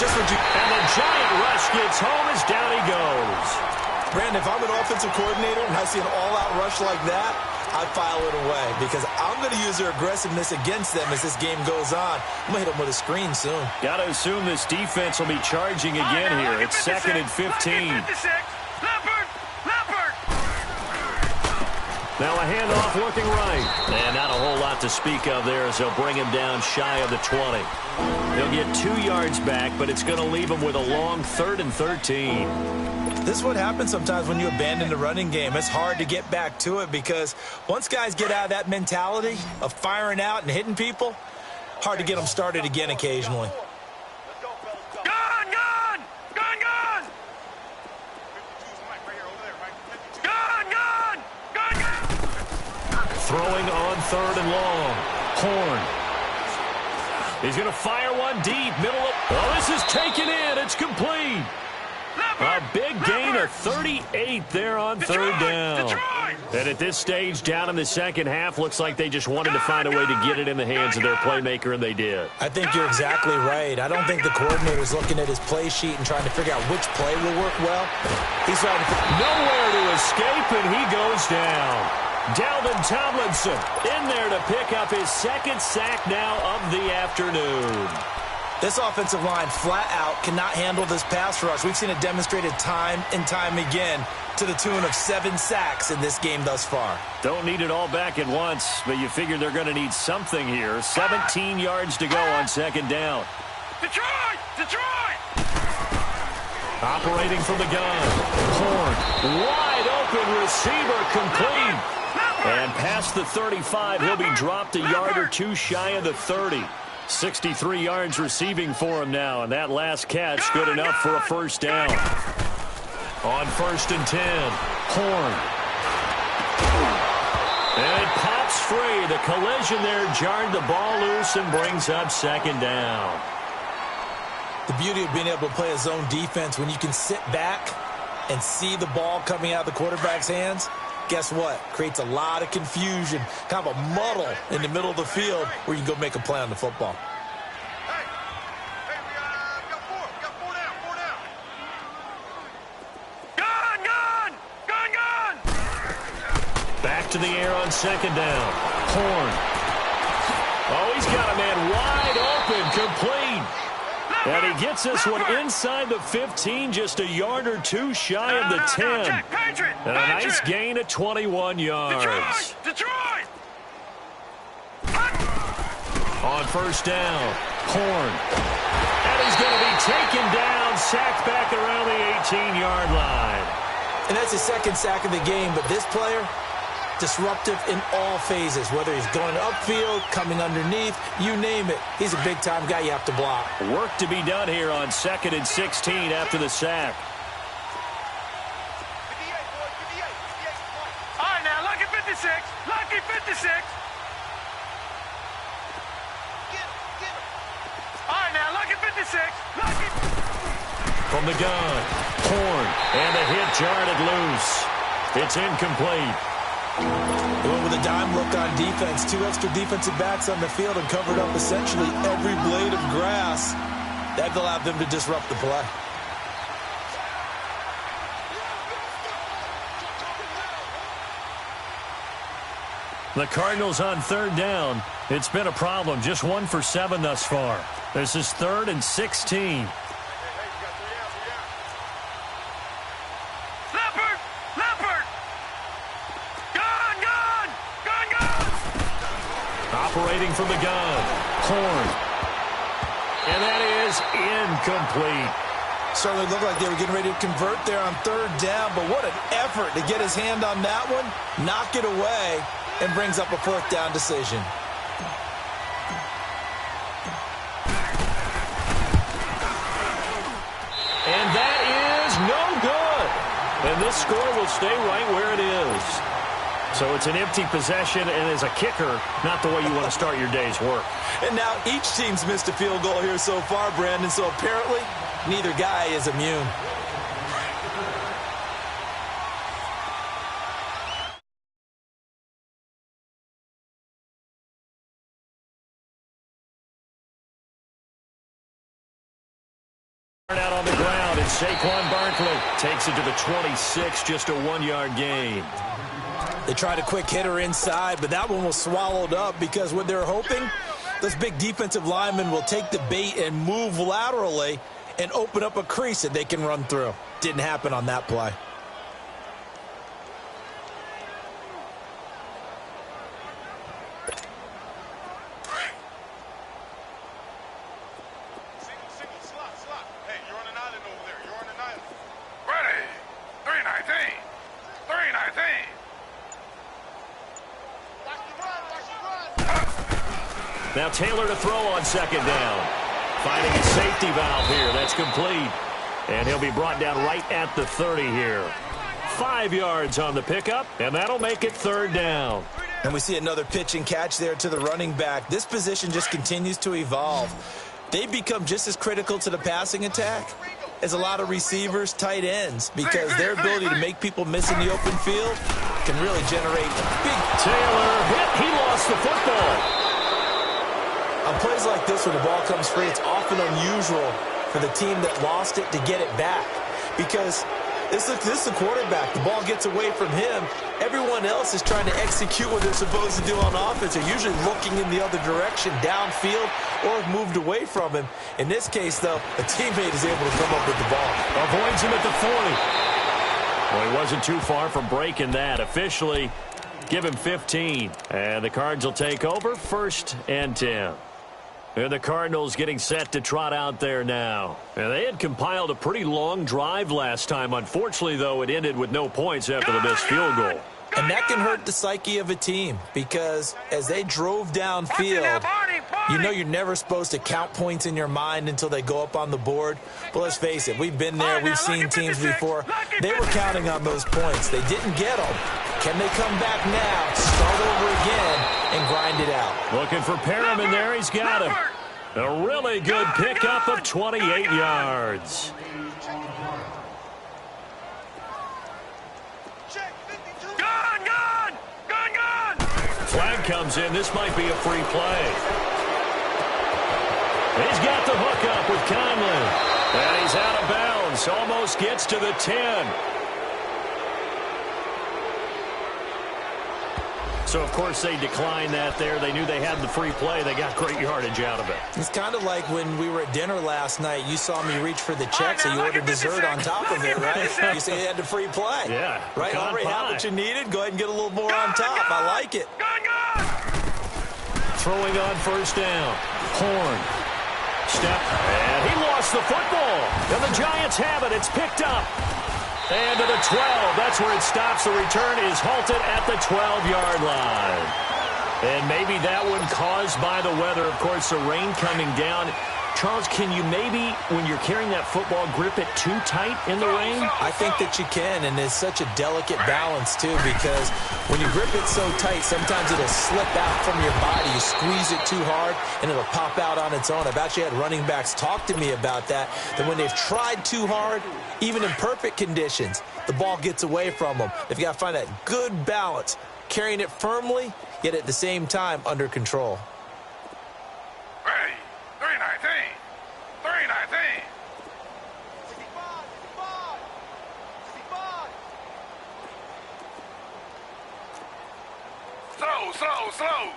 just what you... And the giant rush gets home as down he goes. Brandon, if I'm an offensive coordinator and I see an all-out rush like that, I file it away because I'm going to use their aggressiveness against them as this game goes on. I'm going to hit them with a screen soon. Got to assume this defense will be charging again here. It's 2nd and 15. Now a handoff looking right. And not a whole lot to speak of there as they'll bring him down shy of the 20. He'll get 2 yards back, but it's going to leave him with a long 3rd and 13. This is what happens sometimes when you abandon the running game. It's hard to get back to it because once guys get out of that mentality of firing out and hitting people, hard to get them started again occasionally. Throwing on 3rd and long. Horn. He's going to fire one deep. Middle of... Oh, this is taken in. It's complete. A big gain of 38 there on 3rd down. And at this stage, down in the second half, looks like they just wanted to find a way to get it in the hands of their playmaker, and they did. I think you're exactly right. I don't think the coordinator's looking at his play sheet and trying to figure out which play will work well. He's trying to... Nowhere to escape, and he goes down. Dalvin Tomlinson in there to pick up his 2nd sack now of the afternoon. This offensive line flat out cannot handle this pass rush. We've seen it demonstrated time and time again to the tune of 7 sacks in this game thus far. Don't need it all back at once, but you figure they're going to need something here. 17 yards to go on 2nd down. Detroit! Detroit! Operating from the gun. Horn. Wide open receiver complete. And past the 35, he'll be dropped a yard or 2 shy of the 30. 63 yards receiving for him now, and that last catch good enough for a 1st down. On 1st and 10, Horn. And it pops free. The collision there jarred the ball loose and brings up 2nd down. The beauty of being able to play a zone defense when you can sit back and see the ball coming out of the quarterback's hands, guess what? Creates a lot of confusion, kind of a muddle in the middle of the field where you can go make a play on the football. Hey, we got 4 down. Gun! Back to the air on 2nd down. Horn. Oh, he's got a man wide open, complete. And he gets this one inside the 15, just a yard or 2 shy of the 10. And a nice gain of 21 yards. Detroit! On 1st down, Horn. And he's going to be taken down, sacked back around the 18-yard line. And that's his 2nd sack of the game, but this player, disruptive in all phases, whether he's going upfield, coming underneath, you name it. He's a big-time guy you have to block. Work to be done here on 2nd and 16 after the sack. All right, now, lucky 56. Lucky 56. All right, now, lucky 56. Lucky. From the gun, Horn. And the hit jarred it loose. It's incomplete. Going with a dime look on defense. 2 extra defensive backs on the field and covered up essentially every blade of grass. That allowed them to disrupt the play. The Cardinals on 3rd down. It's been a problem. Just 1 for 7 thus far. This is 3rd and 16. Operating from the gun, Horn. And that is incomplete. Certainly looked like they were getting ready to convert there on 3rd down, but what an effort to get his hand on that one, knock it away, and brings up a 4th down decision. And that is no good. And this score will stay right where it is. So it's an empty possession, and as a kicker, not the way you want to start your day's work. And now each team's missed a field goal here so far, Brandon, so apparently neither guy is immune. on the ground, and Saquon Barkley takes it to the 26, just a 1-yard gain. They tried a quick hitter inside, but that one was swallowed up because what they're hoping, those big defensive linemen will take the bait and move laterally and open up a crease that they can run through. Didn't happen on that play. Slot. Hey, you're on an island over there. You're on an island. Ready. 319. 319. Now Taylor to throw on second down. Finding a safety valve here. That's complete. And he'll be brought down right at the 30 here. 5 yards on the pickup, and that'll make it third down. And we see another pitch and catch there to the running back. This position just continues to evolve. They become just as critical to the passing attack as a lot of receivers, tight ends, because their ability to make people miss in the open field can really generate big... Taylor hit. He lost the football. On plays like this, when the ball comes free, it's often unusual for the team that lost it to get it back, because this is the quarterback. The ball gets away from him. Everyone else is trying to execute what they're supposed to do on offense. They're usually looking in the other direction, downfield, or have moved away from him. In this case, though, a teammate is able to come up with the ball. Avoids him at the 40. Well, he wasn't too far from breaking that. Officially, give him 15. And the Cards will take over, 1st and 10. And the Cardinals getting set to trot out there now. And they had compiled a pretty long drive last time. Unfortunately, though, it ended with no points after the missed field goal. And that can hurt the psyche of a team, because as they drove downfield, you know you're never supposed to count points in your mind until they go up on the board. But let's face it, we've been there, we've seen teams before. They were counting on those points. They didn't get them. Can they come back now, start over again, and grind it out? Looking for Perriman there. He's got him. A really good pickup of 28 yards. Flag comes in. This might be a free play. He's got the hook up with Conley. And he's out of bounds. Almost gets to the 10. So, of course, they declined that there. They knew they had the free play. They got great yardage out of it. It's kind of like when we were at dinner last night. You saw me reach for the check, so you ordered dessert on top of it, right? You said you had the free play. Yeah. Right? Already had what you needed. Go ahead and get a little more on top. I like it. Throwing on 1st down. Horn. Step. And he lost the football. And the Giants have it. It's picked up. And to the 12. That's where it stops. The return is halted at the 12-yard line. And maybe that one caused by the weather. Of course, the rain coming down. Charles, can you maybe, when you're carrying that football, grip it too tight in the rain? I think that you can, and it's such a delicate balance, too, because when you grip it so tight, sometimes it'll slip out from your body. You squeeze it too hard, and it'll pop out on its own. I've actually had running backs talk to me about that when they've tried too hard, even in perfect conditions, the ball gets away from them. They've got to find that good balance, carrying it firmly, yet at the same time under control. Ready. 319. 319. Slow.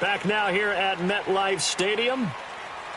Back now here at MetLife Stadium.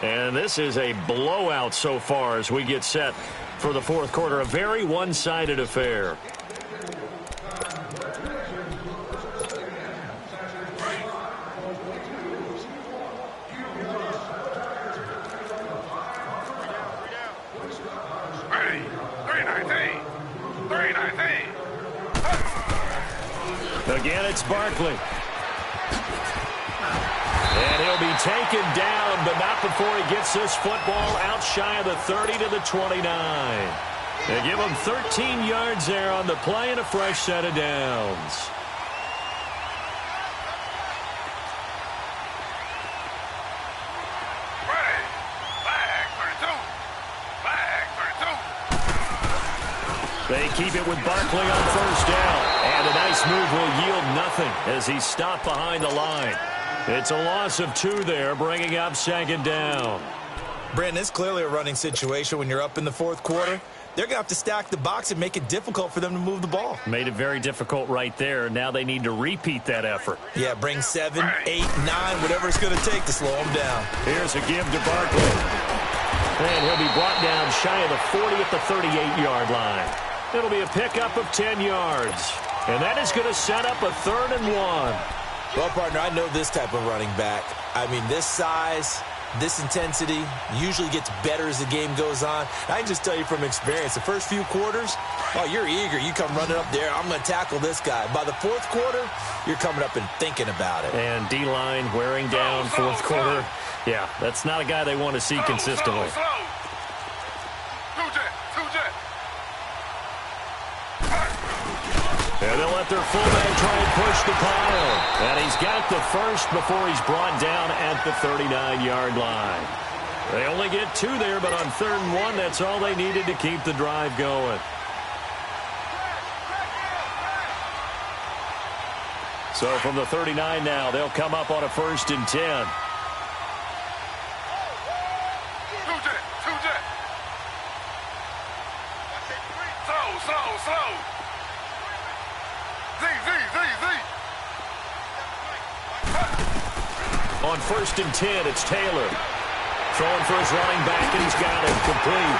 And this is a blowout so far as we get set for the 4th quarter. A very one-sided affair. Ready. 319. 319. Again, it's Barkley. And he'll be taken down, but not before he gets this football out shy of the 30 to the 29. They give him 13 yards there on the play and a fresh set of downs. Ready. Flag 32. They keep it with Barkley on 1st down. And a nice move will yield nothing as he's stopped behind the line. It's a loss of 2 there, bringing up 2nd down. Brandon, it's clearly a running situation when you're up in the 4th quarter. They're going to have to stack the box and make it difficult for them to move the ball. Made it very difficult right there. Now they need to repeat that effort. Yeah, bring 7, 8, 9, whatever it's going to take to slow them down. Here's a give to Barkley. And he'll be brought down shy of the 40 at the 38-yard line. It'll be a pickup of 10 yards. And that is going to set up a 3rd and 1. Well, partner, I know this type of running back. I mean, this size, this intensity usually gets better as the game goes on. I can just tell you from experience, the first few quarters, oh, you're eager. You come running up there, I'm going to tackle this guy. By the 4th quarter, you're coming up and thinking about it. And D-line wearing down 4th quarter. Yeah, that's not a guy they want to see consistently. And they'll let their fullback try and push the pile. And he's got the first before he's brought down at the 39-yard line. They only get 2 there, but on 3rd and 1, that's all they needed to keep the drive going. So from the 39 now, they'll come up on a 1st and 10. Slow. On 1st and 10, it's Taylor. Throwing for his running back, and he's got it complete.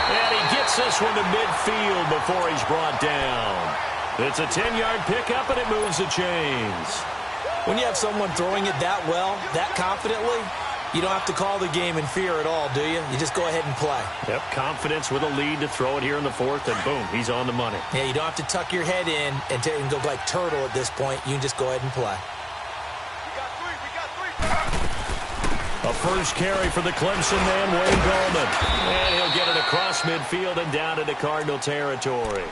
And he gets this one to midfield before he's brought down. It's a 10-yard pickup, and it moves the chains. When you have someone throwing it that well, that confidently, you don't have to call the game in fear at all, do you? You just go ahead and play. Yep, confidence with a lead to throw it here in the 4th, and boom, he's on the money. Yeah, you don't have to tuck your head in and go like turtle at this point. You can just go ahead and play. A first carry for the Clemson man, Wayne Gallman. And he'll get it across midfield and down into Cardinal territory.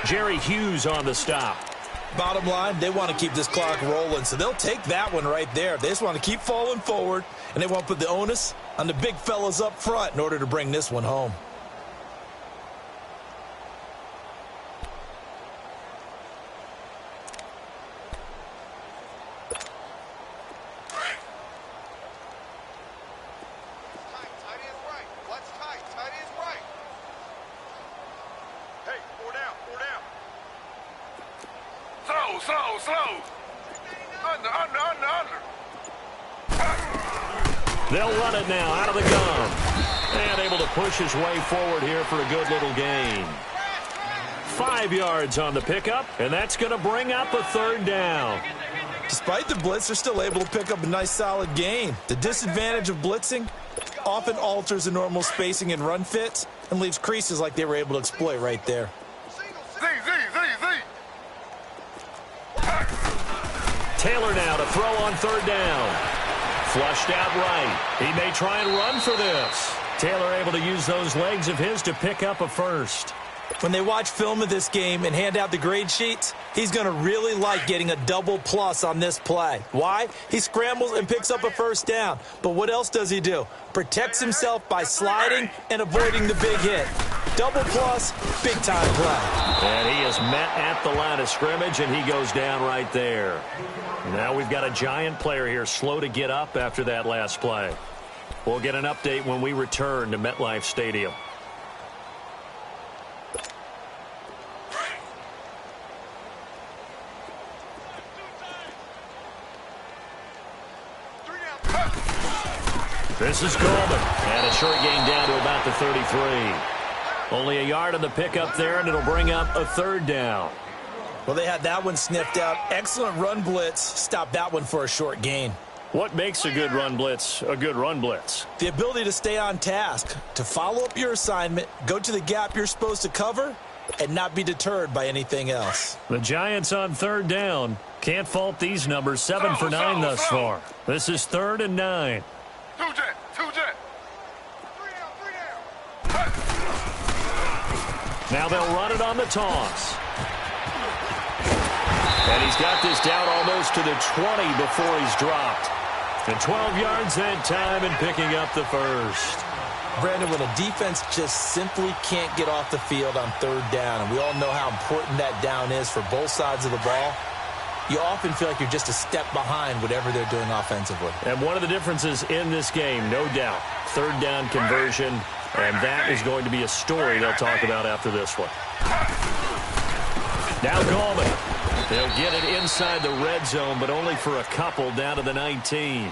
Jerry Hughes on the stop. Bottom line, they want to keep this clock rolling, so they'll take that one right there. They just want to keep falling forward, and they want to put the onus on the big fellas up front in order to bring this one home. Slow. Under. They'll run it now out of the gun. And able to push his way forward here for a good little gain. 5 yards on the pickup, and that's going to bring up a 3rd down. Despite the blitz, they're still able to pick up a nice solid gain. The disadvantage of blitzing often alters the normal spacing and run fits and leaves creases like they were able to exploit right there. Taylor now to throw on 3rd down. Flushed out right. He may try and run for this. Taylor able to use those legs of his to pick up a 1st. When they watch film of this game and hand out the grade sheets, he's going to really like getting a double plus on this play. Why? He scrambles and picks up a 1st down. But what else does he do? Protects himself by sliding and avoiding the big hit. Double plus, big time play. And he is met at the line of scrimmage, and he goes down right there. Now we've got a giant player here slow to get up after that last play. We'll get an update when we return to MetLife Stadium. This is Coleman. And a short gain down to about the 33. Only a yard on the pickup there, and it'll bring up a 3rd down. Well, they had that one sniffed out. Excellent run blitz. Stopped that one for a short gain. What makes a good run blitz a good run blitz? The ability to stay on task, to follow up your assignment, go to the gap you're supposed to cover, and not be deterred by anything else. The Giants on 3rd down. Can't fault these numbers. 7 for 9 thus far. This is 3rd and 9. Two jet. Now they'll run it on the toss. And he's got this down almost to the 20 before he's dropped. And 12 yards that time and picking up the 1st. Brandon, when a defense just simply can't get off the field on 3rd down, and we all know how important that down is for both sides of the ball, you often feel like you're just a step behind whatever they're doing offensively. And one of the differences in this game, no doubt, third down conversion, and that is going to be a story they'll talk about after this one. Now Gallman. They'll get it inside the red zone, but only for a couple down to the 19.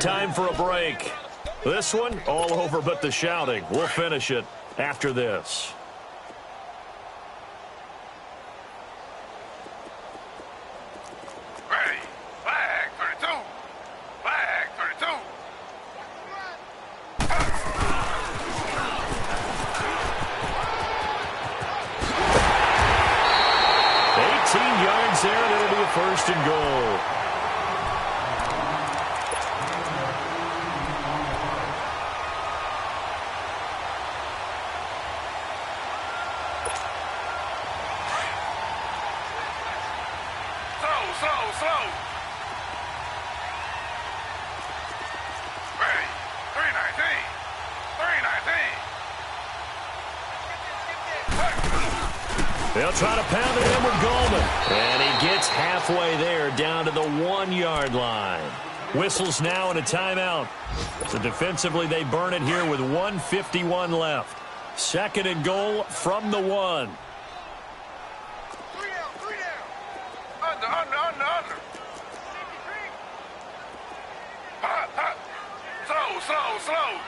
Time for a break. This one, all over but the shouting. We'll finish it after this. Ready. Flag 32. Flag 32. 18 yards there, and it'll be a first and goal. Slow. Ready. 319. 319. They'll try to pound it in with Gallman. And he gets halfway there down to the 1-yard line. Whistles now and a timeout. So defensively they burn it here with 1:51 left. Second and goal from the 1. Under. Slow.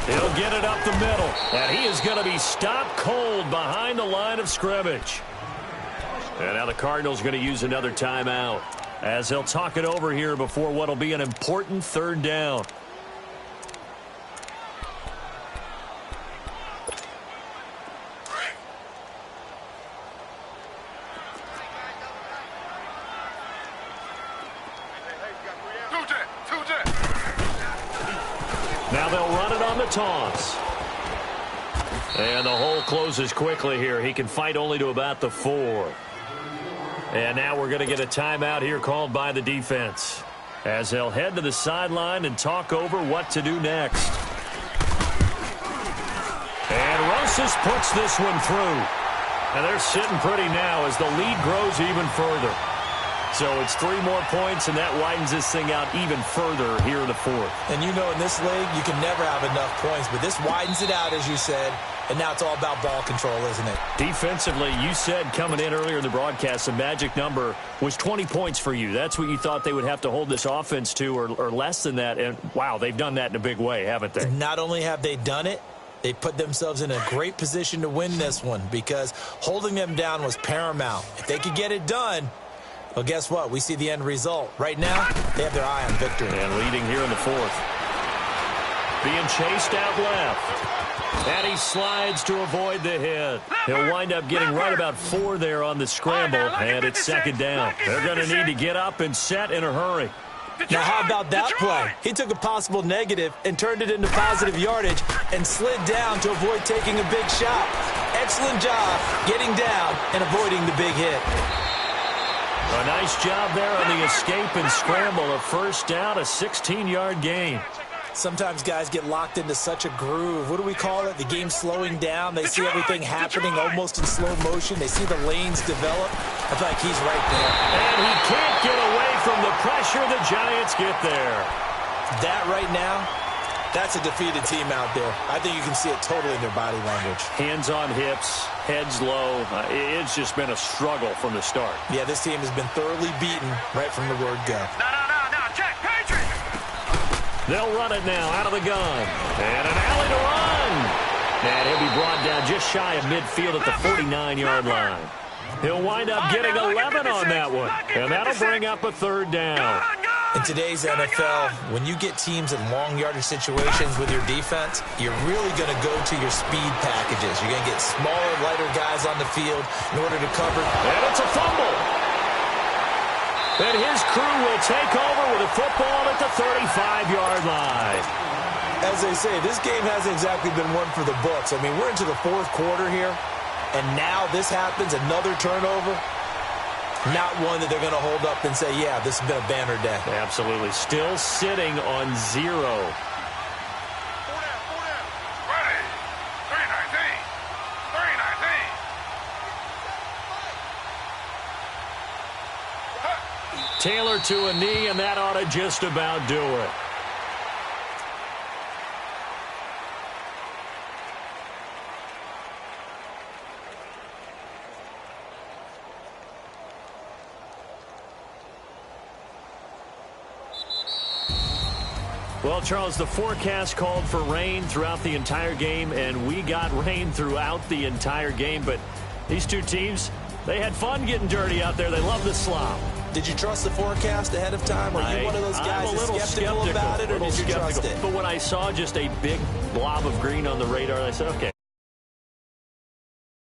He'll get it up the middle, and he is going to be stopped cold behind the line of scrimmage. And now the Cardinals are going to use another timeout as they'll talk it over here before what will be an important third down. Now they'll run it on the toss. And the hole closes quickly here. He can fight only to about the 4. And now we're going to get a timeout here called by the defense as they'll head to the sideline and talk over what to do next. And Rosas puts this one through. And they're sitting pretty now as the lead grows even further. So it's 3 more points, and that widens this thing out even further here in the 4th. And you know in this league, you can never have enough points, but this widens it out, as you said, and now it's all about ball control, isn't it? Defensively, you said coming in earlier in the broadcast, the magic number was 20 points for you. That's what you thought they would have to hold this offense to, or less than that. And, wow, they've done that in a big way, haven't they? And not only have they done it, they put themselves in a great position to win this one because holding them down was paramount. If they could get it done, well, guess what? We see the end result. Right now, they have their eye on victory. And leading here in the 4th. Being chased out left. And he slides to avoid the hit. He'll wind up getting right about 4 there on the scramble, and it's second down. They're going to need to get up and set in a hurry. Now, how about that play? He took a possible negative and turned it into positive yardage and slid down to avoid taking a big shot. Excellent job getting down and avoiding the big hit. A nice job there on the escape and scramble. A first down, a 16-yard gain. Sometimes guys get locked into such a groove. What do we call it? The game slowing down. They see everything happening almost in slow motion. They see the lanes develop. I feel like he's right there. And he can't get away from the pressure. The Giants get there. That right now, that's a defeated team out there. I think you can see it totally in their body language. Hands on hips, heads low. It's just been a struggle from the start. Yeah, this team has been thoroughly beaten right from the word go. No, check, Patriot! They'll run it now out of the gun. And an alley to run. And he'll be brought down just shy of midfield at the 49-yard line. He'll wind up getting 11 on that one. And that'll bring up a third down. In today's NFL, when you get teams in long yardage situations with your defense, you're really going to go to your speed packages. You're going to get smaller, lighter guys on the field in order to cover. And it's a fumble. And his crew will take over with a football at the 35-yard line. As they say, this game hasn't exactly been one for the books. I mean, we're into the 4th quarter here, and now this happens, another turnover. Not one that they're going to hold up and say, yeah, this has been a banner day. Absolutely. Still sitting on 0. Ready. 319. 319. Taylor to a knee, and that ought to just about do it. Well, Charles, the forecast called for rain throughout the entire game, and we got rain throughout the entire game. But these two teams, they had fun getting dirty out there. They love the slop. Did you trust the forecast ahead of time? Are you one of those guys that's skeptical about it, or did you trust it? But when I saw just a big blob of green on the radar, I said, okay.